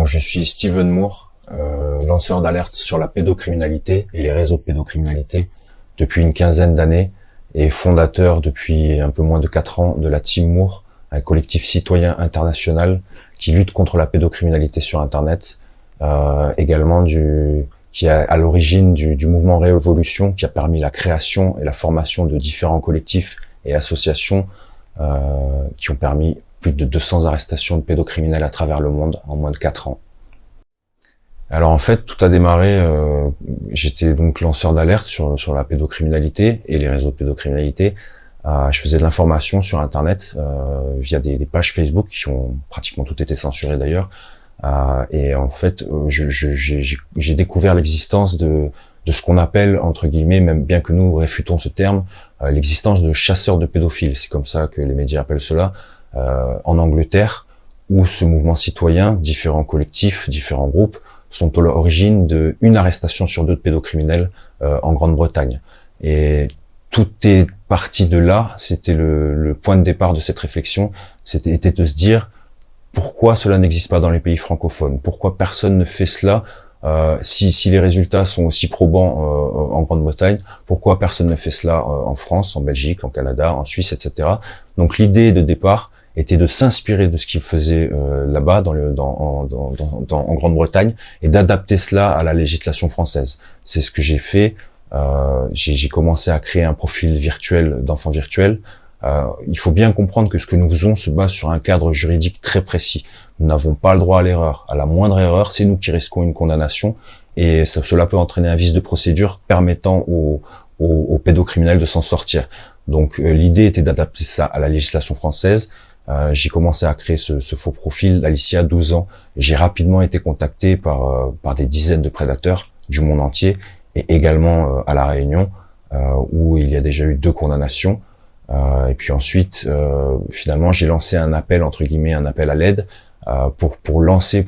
Je suis Steven Moore, lanceur d'alerte sur la pédocriminalité et les réseaux de pédocriminalité depuis une quinzaine d'années et fondateur depuis un peu moins de 4 ans de la Team Moore, un collectif citoyen international qui lutte contre la pédocriminalité sur Internet, également qui est à l'origine du mouvement Révolution, qui a permis la création et la formation de différents collectifs et associations qui ont permis plus de 200 arrestations de pédocriminels à travers le monde en moins de 4 ans. Alors en fait, tout a démarré, j'étais donc lanceur d'alerte sur la pédocriminalité et les réseaux de pédocriminalité. Je faisais de l'information sur Internet via des pages Facebook qui ont pratiquement toutes été censurées d'ailleurs. Et en fait, j'ai découvert l'existence de ce qu'on appelle, entre guillemets, même bien que nous réfutons ce terme, l'existence de chasseurs de pédophiles. C'est comme ça que les médias appellent cela. En Angleterre, où ce mouvement citoyen, différents collectifs, différents groupes, sont à l'origine d'une arrestation sur 2 de pédocriminels en Grande-Bretagne. Et tout est parti de là, c'était le point de départ de cette réflexion, était de se dire pourquoi cela n'existe pas dans les pays francophones, pourquoi personne ne fait cela, si les résultats sont aussi probants en Grande-Bretagne, pourquoi personne ne fait cela en France, en Belgique, en Canada, en Suisse, etc. Donc l'idée de départ était de s'inspirer de ce qu'ils faisaient là-bas en Grande-Bretagne et d'adapter cela à la législation française. C'est ce que j'ai fait. J'ai commencé à créer un profil virtuel d'enfant virtuel. Il faut bien comprendre que ce que nous faisons se base sur un cadre juridique très précis. Nous n'avons pas le droit à l'erreur. À la moindre erreur, c'est nous qui risquons une condamnation et cela peut entraîner un vice de procédure permettant aux pédocriminels de s'en sortir. Donc l'idée était d'adapter ça à la législation française. J'ai commencé à créer ce faux profil d'Alicia, 12 ans. J'ai rapidement été contacté par des dizaines de prédateurs du monde entier et également à La Réunion, où il y a déjà eu 2 condamnations. Et puis ensuite, finalement, j'ai lancé un appel, entre guillemets, un appel à l'aide pour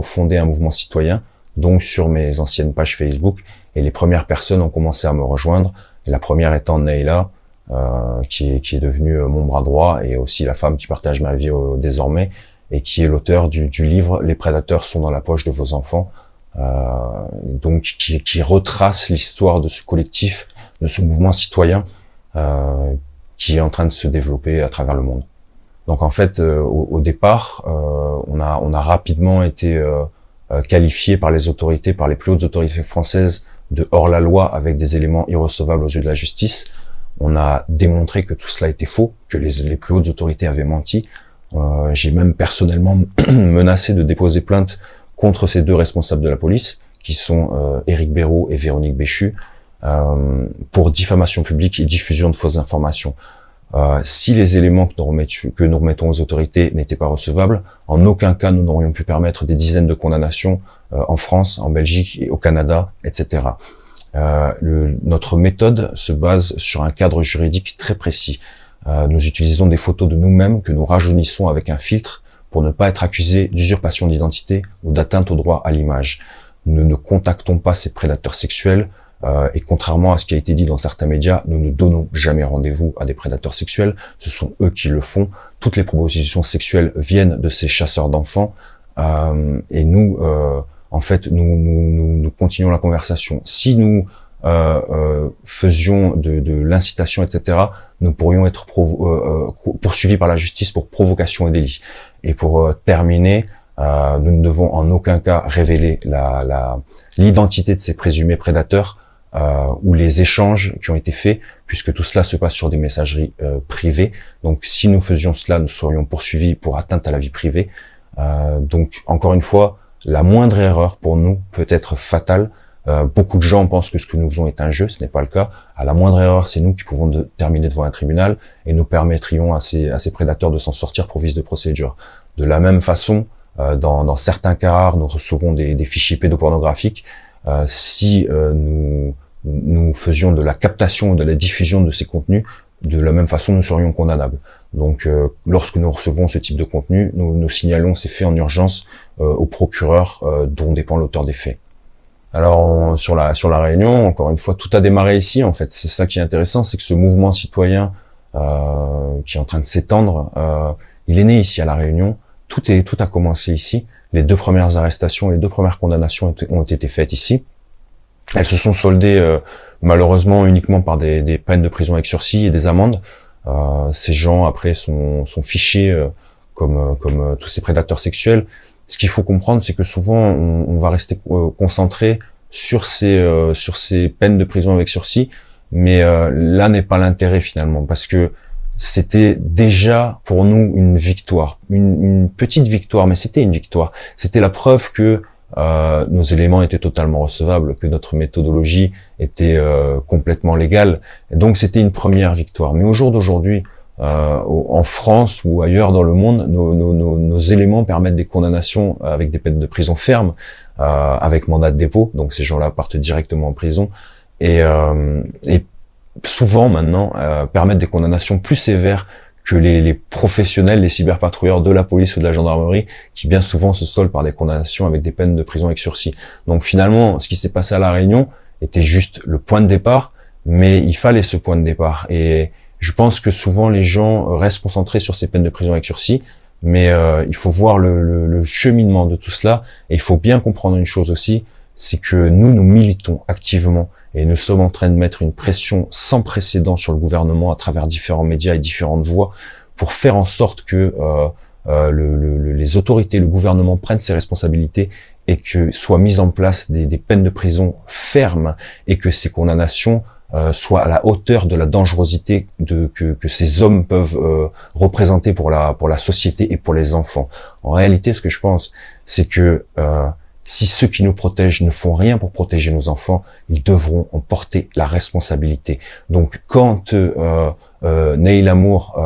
fonder un mouvement citoyen, donc sur mes anciennes pages Facebook. Et les premières personnes ont commencé à me rejoindre. Et la première étant Neila, qui est devenue mon bras droit et aussi la femme qui partage ma vie désormais et qui est l'auteur du livre Les prédateurs sont dans la poche de vos enfants, donc qui retrace l'histoire de ce collectif, de ce mouvement citoyen qui est en train de se développer à travers le monde. Donc en fait, au départ, on a rapidement été qualifié par les autorités, par les plus hautes autorités françaises de hors-la-loi avec des éléments irrecevables aux yeux de la justice. On a démontré que tout cela était faux, que les plus hautes autorités avaient menti. J'ai même personnellement menacé de déposer plainte contre ces 2 responsables de la police, qui sont Éric Béraud et Véronique Béchu, pour diffamation publique et diffusion de fausses informations. Si les éléments que nous remettons aux autorités n'étaient pas recevables, en aucun cas nous n'aurions pu permettre des dizaines de condamnations en France, en Belgique et au Canada, etc. Notre méthode se base sur un cadre juridique très précis. Nous utilisons des photos de nous-mêmes que nous rajeunissons avec un filtre pour ne pas être accusés d'usurpation d'identité ou d'atteinte au droit à l'image. Nous ne contactons pas ces prédateurs sexuels et contrairement à ce qui a été dit dans certains médias, nous ne donnons jamais rendez-vous à des prédateurs sexuels. Ce sont eux qui le font. Toutes les propositions sexuelles viennent de ces chasseurs d'enfants et nous en fait, nous continuons la conversation. Si nous faisions de l'incitation, etc., nous pourrions être poursuivis par la justice pour provocation et délit. Et pour terminer, nous ne devons en aucun cas révéler l'identité de ces présumés prédateurs ou les échanges qui ont été faits, puisque tout cela se passe sur des messageries privées. Donc, si nous faisions cela, nous serions poursuivis pour atteinte à la vie privée. Donc, encore une fois, la moindre erreur pour nous peut être fatale. Beaucoup de gens pensent que ce que nous faisons est un jeu, ce n'est pas le cas. À la moindre erreur, c'est nous qui pouvons terminer devant un tribunal et nous permettrions à ces prédateurs de s'en sortir pour vice de procédure. De la même façon, dans certains cas rares, nous recevons des fichiers pédopornographiques. Si nous faisions de la captation ou de la diffusion de ces contenus, de la même façon, nous serions condamnables. Donc, lorsque nous recevons ce type de contenu, nous signalons ces faits en urgence au procureur dont dépend l'auteur des faits. Alors, sur la Réunion, encore une fois, tout a démarré ici, en fait. C'est ça qui est intéressant, c'est que ce mouvement citoyen qui est en train de s'étendre, il est né ici à La Réunion. tout a commencé ici. Les 2 premières arrestations, les 2 premières condamnations ont été faites ici. Elles se sont soldées malheureusement uniquement par des peines de prison avec sursis et des amendes. Ces gens après sont fichés comme tous ces prédateurs sexuels. Ce qu'il faut comprendre, c'est que souvent on va rester concentré sur ces peines de prison avec sursis, mais là n'est pas l'intérêt finalement, parce que c'était déjà pour nous une victoire, une petite victoire, mais c'était une victoire. C'était la preuve que nos éléments étaient totalement recevables, que notre méthodologie était complètement légale. Et donc c'était une première victoire. Mais au jour d'aujourd'hui, en France ou ailleurs dans le monde, nos éléments permettent des condamnations avec des peines de prison fermes, avec mandat de dépôt. Donc ces gens-là partent directement en prison et souvent maintenant permettent des condamnations plus sévères que les professionnels, les cyberpatrouilleurs de la police ou de la gendarmerie, qui bien souvent se soldent par des condamnations avec des peines de prison avec sursis. Donc finalement, ce qui s'est passé à La Réunion était juste le point de départ, mais il fallait ce point de départ. Et je pense que souvent les gens restent concentrés sur ces peines de prison avec sursis, mais il faut voir le cheminement de tout cela. Et il faut bien comprendre une chose aussi, c'est que nous militons activement et nous sommes en train de mettre une pression sans précédent sur le gouvernement à travers différents médias et différentes voies pour faire en sorte que les autorités, le gouvernement prennent ses responsabilités et que soient mises en place des peines de prison fermes et que ces condamnations soient à la hauteur de la dangerosité que ces hommes peuvent représenter pour la société et pour les enfants. En réalité, ce que je pense, c'est que si ceux qui nous protègent ne font rien pour protéger nos enfants, ils devront en porter la responsabilité. Donc quand Neil Amour,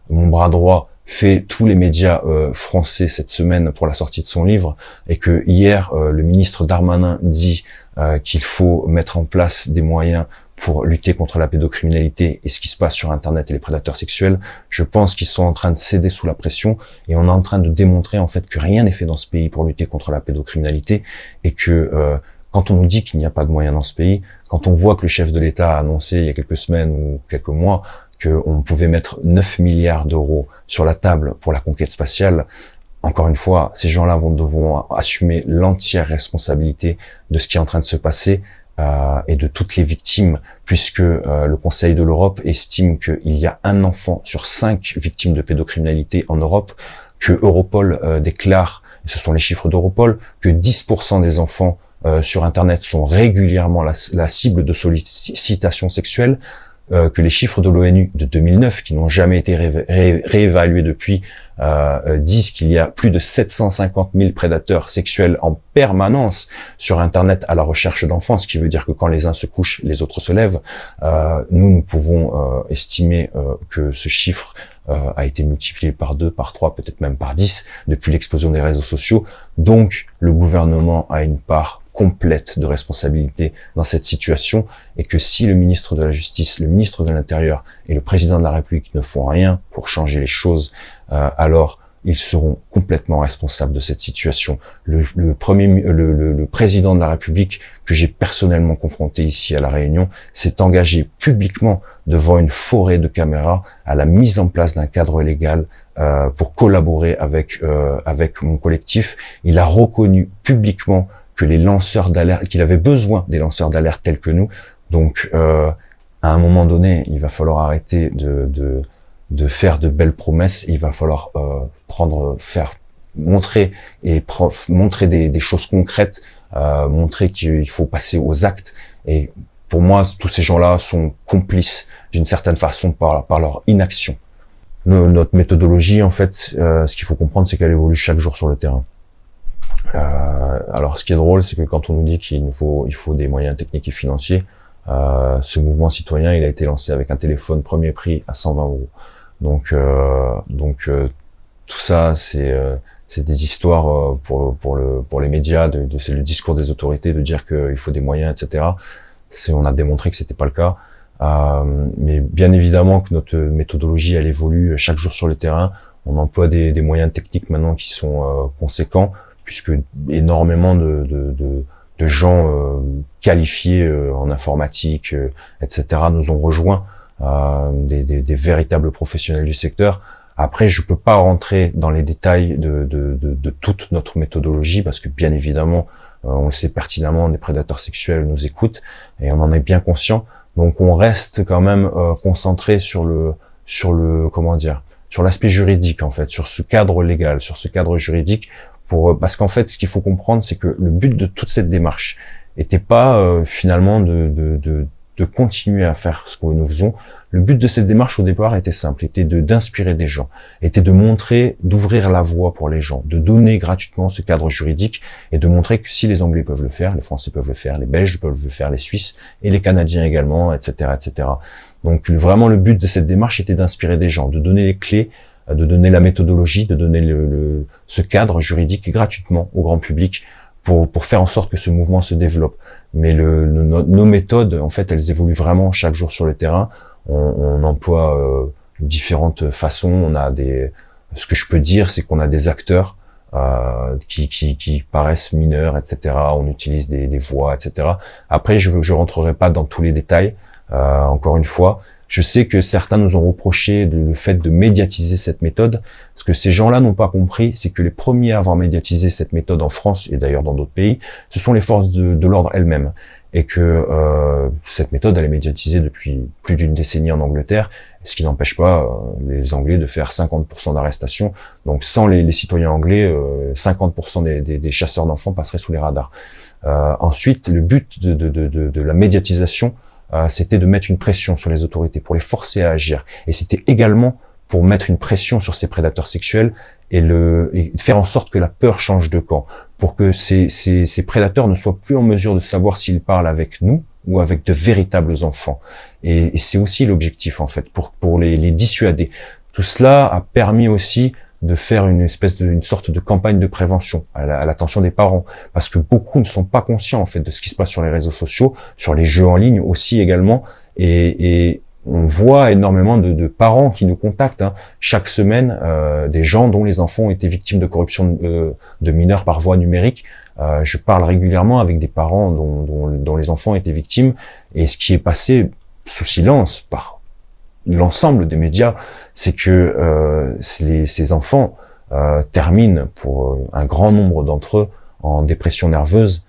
mon bras droit, fait tous les médias français cette semaine pour la sortie de son livre, et que hier le ministre Darmanin dit qu'il faut mettre en place des moyens pour lutter contre la pédocriminalité et ce qui se passe sur Internet et les prédateurs sexuels, je pense qu'ils sont en train de céder sous la pression et on est en train de démontrer en fait que rien n'est fait dans ce pays pour lutter contre la pédocriminalité et que quand on nous dit qu'il n'y a pas de moyens dans ce pays, quand on voit que le chef de l'État a annoncé il y a quelques semaines ou quelques mois qu'on pouvait mettre 9 milliards d'euros sur la table pour la conquête spatiale, encore une fois, ces gens-là devront assumer l'entière responsabilité de ce qui est en train de se passer et de toutes les victimes, puisque le Conseil de l'Europe estime qu'il y a 1 enfant sur 5 victimes de pédocriminalité en Europe, que Europol déclare, et ce sont les chiffres d'Europol, que 10% des enfants sur Internet sont régulièrement la cible de sollicitations sexuelles, que les chiffres de l'ONU de 2009, qui n'ont jamais été réévalués depuis, disent qu'il y a plus de 750 000 prédateurs sexuels en permanence sur Internet à la recherche d'enfants, ce qui veut dire que quand les uns se couchent, les autres se lèvent. Nous pouvons estimer que ce chiffre a été multiplié par 2, par 3, peut-être même par 10 depuis l'explosion des réseaux sociaux. Donc, le gouvernement a une part complète de responsabilité dans cette situation et que si le ministre de la Justice, le ministre de l'Intérieur et le président de la République ne font rien pour changer les choses, alors ils seront complètement responsables de cette situation. Le président de la République, que j'ai personnellement confronté ici à La Réunion, s'est engagé publiquement devant une forêt de caméras à la mise en place d'un cadre légal pour collaborer avec mon collectif. Il a reconnu publiquement que les lanceurs d'alerte, qu'il avait besoin des lanceurs d'alerte tels que nous. Donc, à un moment donné, il va falloir arrêter de faire de belles promesses. Il va falloir montrer des choses concrètes, montrer qu'il faut passer aux actes. Et pour moi, tous ces gens-là sont complices d'une certaine façon par leur inaction. Notre méthodologie, en fait, ce qu'il faut comprendre, c'est qu'elle évolue chaque jour sur le terrain. Alors, ce qui est drôle, c'est que quand on nous dit qu'il faut des moyens techniques et financiers, ce mouvement citoyen, il a été lancé avec un téléphone premier prix à 120 €. Donc tout ça, c'est des histoires pour les médias, c'est le discours des autorités de dire qu'il faut des moyens, etc. On a démontré que c'était pas le cas. Mais bien évidemment que notre méthodologie, elle évolue chaque jour sur le terrain. On emploie des moyens techniques maintenant qui sont conséquents, puisque énormément de gens qualifiés en informatique, etc. nous ont rejoints, des véritables professionnels du secteur. Après, je peux pas rentrer dans les détails de toute notre méthodologie parce que bien évidemment, on le sait pertinemment, des prédateurs sexuels nous écoutent et on en est bien conscient. Donc, on reste quand même concentré sur le comment dire, sur l'aspect juridique en fait, sur ce cadre légal, sur ce cadre juridique, parce qu'en fait, ce qu'il faut comprendre, c'est que le but de toute cette démarche était pas finalement de continuer à faire ce que nous faisons. Le but de cette démarche au départ était simple, était d'inspirer des gens, était de montrer, d'ouvrir la voie pour les gens, de donner gratuitement ce cadre juridique et de montrer que si les Anglais peuvent le faire, les Français peuvent le faire, les Belges peuvent le faire, les Suisses et les Canadiens également, etc., etc. Donc vraiment le but de cette démarche était d'inspirer des gens, de donner les clés, de donner la méthodologie, de donner ce cadre juridique gratuitement au grand public pour faire en sorte que ce mouvement se développe. Mais nos méthodes, en fait, elles évoluent vraiment chaque jour sur le terrain. On emploie différentes façons. Ce que je peux dire, c'est qu'on a des acteurs qui paraissent mineurs, etc. On utilise des voix, etc. Après, je rentrerai pas dans tous les détails. Encore une fois, je sais que certains nous ont reproché le fait de médiatiser cette méthode. Ce que ces gens-là n'ont pas compris, c'est que les premiers à avoir médiatisé cette méthode en France et d'ailleurs dans d'autres pays, ce sont les forces de l'ordre elles-mêmes. Et que cette méthode, elle est médiatisée depuis plus d'une décennie en Angleterre, ce qui n'empêche pas les Anglais de faire 50% d'arrestations. Donc sans les citoyens anglais, 50% des chasseurs d'enfants passeraient sous les radars. Ensuite, le but de la médiatisation, c'était de mettre une pression sur les autorités pour les forcer à agir. Et c'était également pour mettre une pression sur ces prédateurs sexuels et faire en sorte que la peur change de camp, pour que ces prédateurs ne soient plus en mesure de savoir s'ils parlent avec nous ou avec de véritables enfants. Et c'est aussi l'objectif en fait, pour les dissuader. Tout cela a permis aussi de faire une sorte de campagne de prévention à l'attention des parents, parce que beaucoup ne sont pas conscients en fait de ce qui se passe sur les réseaux sociaux, sur les jeux en ligne aussi également, et on voit énormément de parents qui nous contactent chaque semaine, des gens dont les enfants ont été victimes de corruption de mineurs par voie numérique. Je parle régulièrement avec des parents dont les enfants étaient victimes, et ce qui est passé sous silence par l'ensemble des médias, c'est que ces enfants terminent, pour un grand nombre d'entre eux, en dépression nerveuse,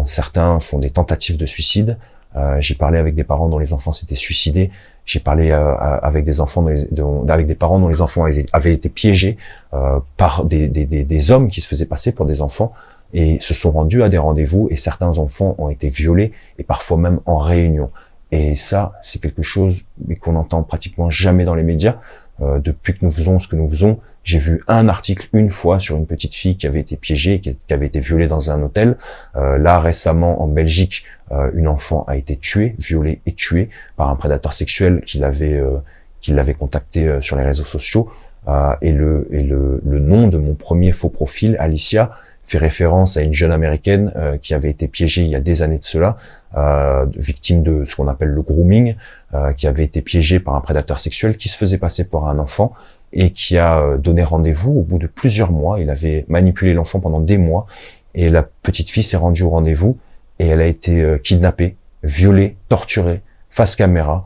certains font des tentatives de suicide. J'ai parlé avec des parents dont les enfants s'étaient suicidés. J'ai parlé avec des parents dont les enfants avaient été piégés par des hommes qui se faisaient passer pour des enfants et se sont rendus à des rendez-vous, et certains enfants ont été violés et parfois même en réunion. Et ça, c'est quelque chose qu'on n'entend pratiquement jamais dans les médias. Depuis que nous faisons ce que nous faisons, j'ai vu un article une fois sur une petite fille qui avait été piégée, qui avait été violée dans un hôtel. Là, récemment, en Belgique, une enfant a été tuée, violée et tuée par un prédateur sexuel qui l'avait contacté sur les réseaux sociaux. Et le nom de mon premier faux profil, Alicia, fait référence à une jeune américaine qui avait été piégée il y a des années de cela, victime de ce qu'on appelle le grooming, qui avait été piégée par un prédateur sexuel qui se faisait passer pour un enfant et qui a donné rendez-vous au bout de plusieurs mois. Il avait manipulé l'enfant pendant des mois et la petite fille s'est rendue au rendez-vous et elle a été kidnappée, violée, torturée, face caméra,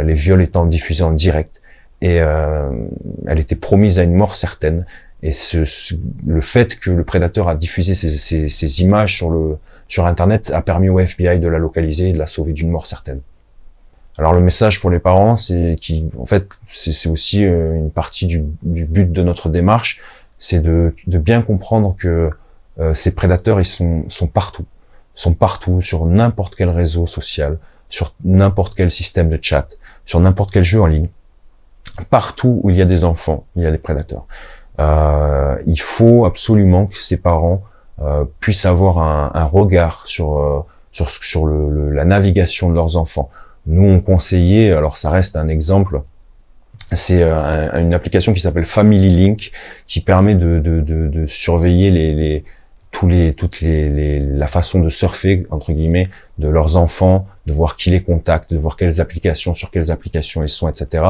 les viols étant diffusés en direct, et elle était promise à une mort certaine. Et le fait que le prédateur a diffusé ces images sur Internet a permis au FBI de la localiser et de la sauver d'une mort certaine. Alors le message pour les parents, c'est aussi une partie du but de notre démarche, c'est de bien comprendre que ces prédateurs, ils sont partout sur n'importe quel réseau social, sur n'importe quel système de chat, sur n'importe quel jeu en ligne. Partout où il y a des enfants, il y a des prédateurs. Il faut absolument que ces parents puissent avoir un regard sur la navigation de leurs enfants. Nous, on conseillait, alors ça reste un exemple, c'est une application qui s'appelle Family Link, qui permet de surveiller la façon de surfer, entre guillemets, de leurs enfants, de voir qui les contacte, de voir sur quelles applications ils sont, etc.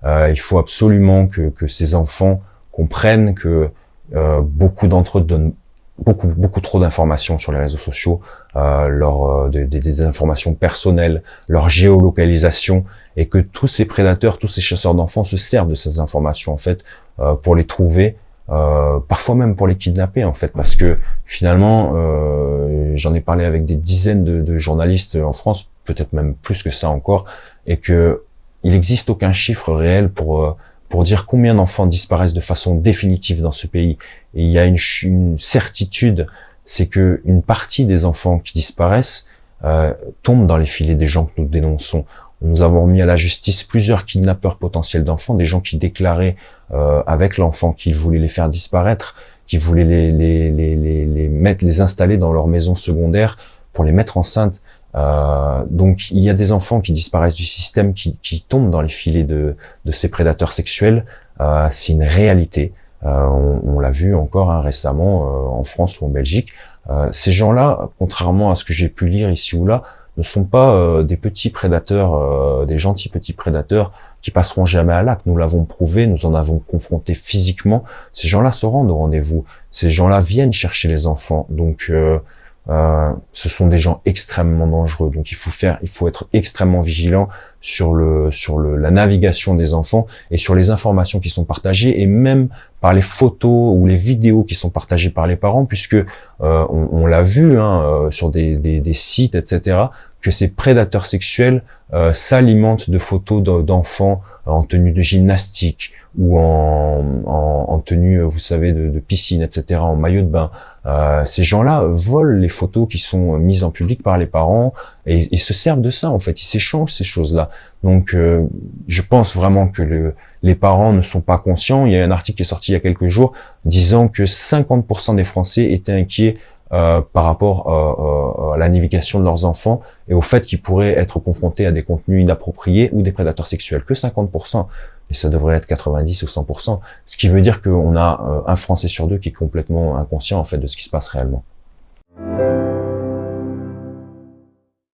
Il faut absolument que ces enfants comprennent que beaucoup d'entre eux donnent beaucoup trop d'informations sur les réseaux sociaux, des informations personnelles, leur géolocalisation, et que tous ces prédateurs, tous ces chasseurs d'enfants se servent de ces informations en fait pour les trouver, parfois même pour les kidnapper en fait, parce que finalement, j'en ai parlé avec des dizaines de journalistes en France, peut-être même plus que ça encore, et que il n'existe aucun chiffre réel pour dire combien d'enfants disparaissent de façon définitive dans ce pays. Et il y a une certitude, c'est que une partie des enfants qui disparaissent tombent dans les filets des gens que nous dénonçons. Nous avons remis à la justice plusieurs kidnappeurs potentiels d'enfants, des gens qui déclaraient avec l'enfant qu'ils voulaient les faire disparaître, qui voulaient les installer dans leur maison secondaire pour les mettre enceintes. Donc il y a des enfants qui disparaissent du système, qui tombent dans les filets de ces prédateurs sexuels. C'est une réalité. On l'a vu encore récemment en France ou en Belgique. Ces gens-là, contrairement à ce que j'ai pu lire ici ou là, ne sont pas des petits prédateurs, des gentils petits prédateurs qui passeront jamais à l'acte. Nous l'avons prouvé, nous en avons confronté physiquement. Ces gens-là se rendent au rendez-vous. Ces gens-là viennent chercher les enfants. Donc ce sont des gens extrêmement dangereux. Donc il faut être extrêmement vigilant sur la navigation des enfants et sur les informations qui sont partagées, et même par les photos ou les vidéos qui sont partagées par les parents, puisque on l'a vu sur des sites, etc., que ces prédateurs sexuels s'alimentent de photos d'enfants en tenue de gymnastique ou en tenue, vous savez, de piscine, etc., en maillot de bain. Ces gens-là volent les photos qui sont mises en public par les parents et se servent de ça, en fait. Ils s'échangent ces choses-là. Donc, je pense vraiment que les parents ne sont pas conscients. Il y a un article qui est sorti il y a quelques jours disant que 50% des Français étaient inquiets par rapport à la navigation de leurs enfants et au fait qu'ils pourraient être confrontés à des contenus inappropriés ou des prédateurs sexuels. Que 50%. Et ça devrait être 90 ou 100%. Ce qui veut dire qu'on a un Français sur deux qui est complètement inconscient en fait de ce qui se passe réellement.